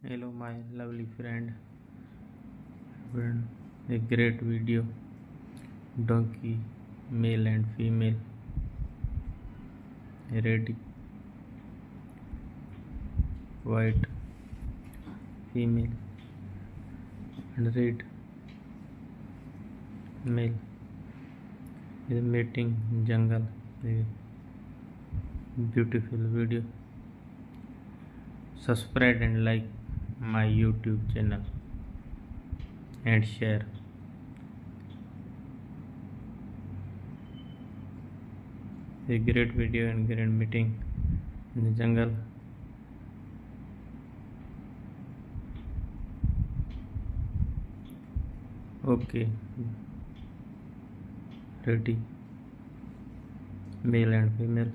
Hello, my lovely friend. A great video. Donkey, male and female, ready. White, female, and red, male. Is mating jungle. A beautiful video. Subscribe and like my YouTube channel and share. A great video and great meeting in the jungle. Okay, ready, male and female.